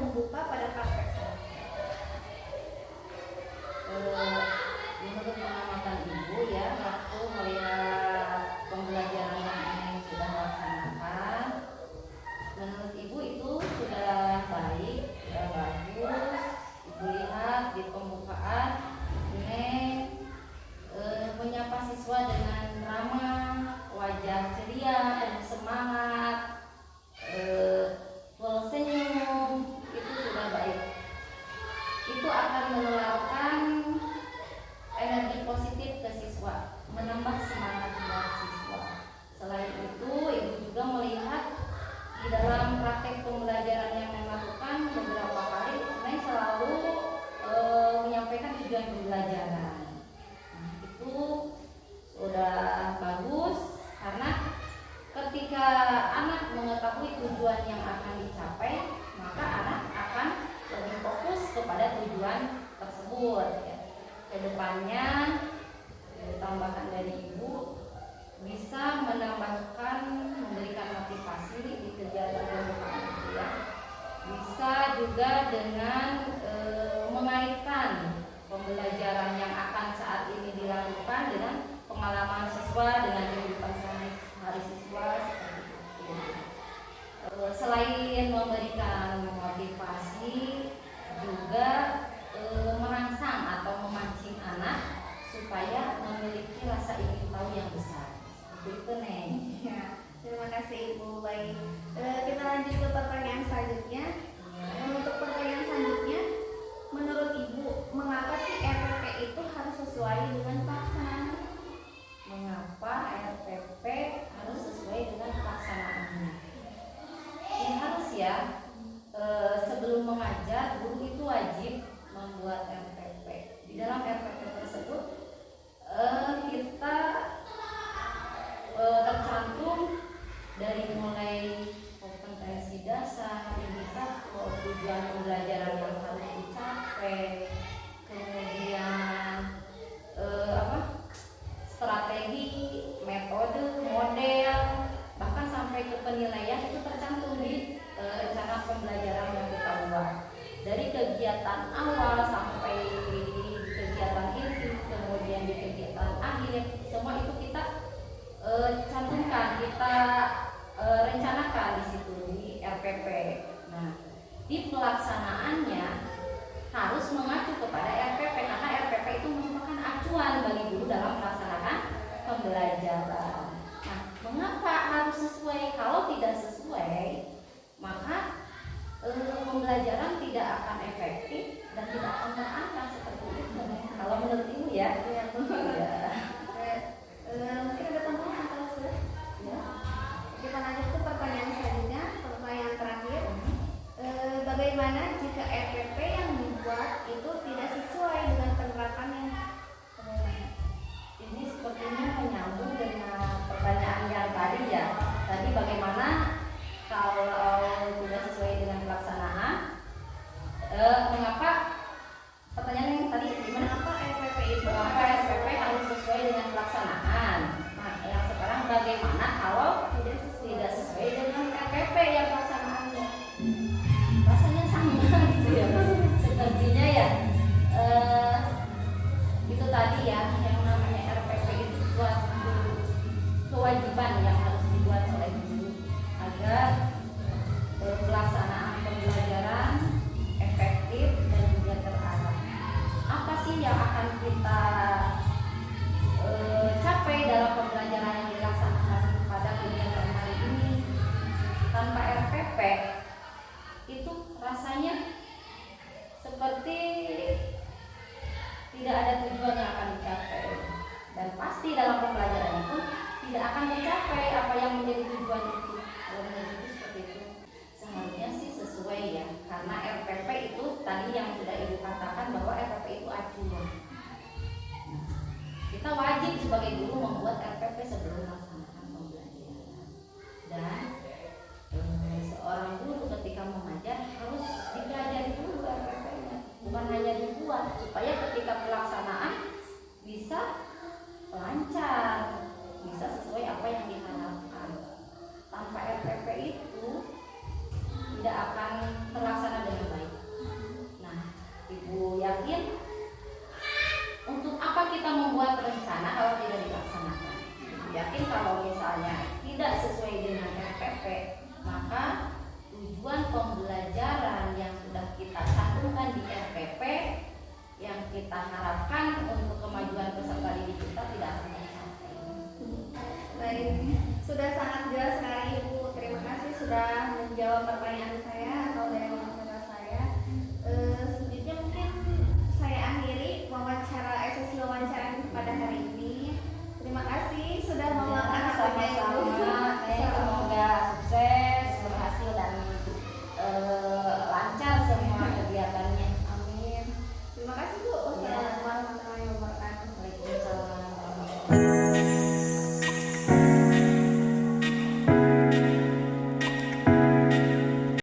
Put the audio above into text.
membuka pada praktek selanjutnya. Menurut pengamatan Ibu ya, waktu melihat pembelajaran yang ini sudah dilaksanakan, menurut Ibu itu sudah baik, sudah bagus. Ibu lihat di pembukaan ini menyapa siswa dengan ramah, wajah ceria, penuh semangat, full senyum, itu sudah baik. Itu akan menularkan energi positif ke siswa, menambah semangat buat siswa. Selain itu, Ibu juga melihat di dalam praktek pembelajaran yang dilakukan beberapa kali, Neng selalu menyampaikan tujuan pembelajaran. Nah, itu sudah bagus karena ketika anak mengetahui tujuan yang akan dicapai, maka anak akan lebih fokus kepada tujuan tersebut. Ya. Kedepannya, tambahkan dari Ibu bisa menambahkan, memberikan motivasi di kegiatan pembukaan itu ya. Bisa juga dengan mengaitkan pembelajaran yang akan saat ini dilakukan dengan pengalaman siswa, dengan kehidupan sehari-hari siswa seperti itu. Selain memberikan motivasi, juga merangsang atau memancing anak supaya memiliki rasa ingin tahu yang besar. Begitu Neng. Ya, terima kasih Ibu. Baik, kita lanjut ke pertanyaan selanjutnya. Untuk pertanyaan selanjutnya, menurut Ibu, mengapa sih RPP itu harus sesuai dengan pelaksanaan? Mengapa RPP harus sesuai dengan pelaksanaannya? Ya harus ya. Sebelum mengajar, guru itu wajib membuat RPP. Di dalam RPP tersebut kita tercantum dari mulai kompetensi dasar, indikator, tujuan pembelajaran yang harus dicapai, kemudian strategi, metode, model, bahkan sampai ke penilaian itu tercantum di rencana pembelajaran yang kita buat. Dari kegiatan awal sampai kegiatan inti, kemudian di kegiatan akhir, semua itu kita cantumkan, kita rencanakan di situ di RPP. Nah, di pelaksanaannya harus mengacu kepada RPP karena RPP itu merupakan acuan bagi guru dalam melaksanakan pembelajaran. Nah, mengapa harus sesuai? Kalau tidak sesuai, maka pembelajaran tidak akan efektif dan tidak akan terangkat seperti itu. Kalau menurut Ibu ya. Ya, mungkin ada tambahan atau sudah? Ya. Kita lanjut ke pertanyaan selanjutnya, pertanyaan terakhir. Bagaimana jika RPP yang dibuat itu tidak sesuai dengan penerapan yang Ini sepertinya menyambung dengan pertanyaan yang tadi ya. Tadi bagaimana kalau tidak sesuai dengan pelaksanaan? Mengapa? Pertanyaan yang tadi gimana? Mengapa RPP harus sesuai dengan pelaksanaan? Nah, yang sekarang bagaimana kalau tidak sesuai dengan RPP yang pelaksanaannya? Rasanya sama gitu ya. Sepertinya ya. Itu tadi ya, yang namanya RPP itu suatu kewajiban yang harus dibuat oleh guru agar pelaksanaan pembelajaran efektif dan juga terarah. Apa sih yang akan kita capai dalam pembelajaran yang dilaksanakan pada kegiatan hari ini? Tanpa RPP itu rasanya seperti tidak ada tujuan yang akan dicapai, dan pasti dalam pembelajaran itu tidak akan mencapai apa yang menjadi tujuan itu. Kalau menurut itu seperti itu. Seharusnya sih sesuai ya, karena RPP itu tadi yang sudah Ibu katakan bahwa RPP itu acuan. Kita wajib sebagai guru membuat RPP sebelum melaksanakan pembelajaran. Dan seorang guru ketika mengajar harus dipelajari dulu RPP-nya, bukan hanya dibuat, supaya ketika pelaksanaan bisa lancar, bisa sesuai apa yang diharapkan. Tanpa RPP itu tidak akan terlaksana dengan baik. Sudah sangat jelas sekali Ibu. Terima kasih sudah menjawab pertanyaan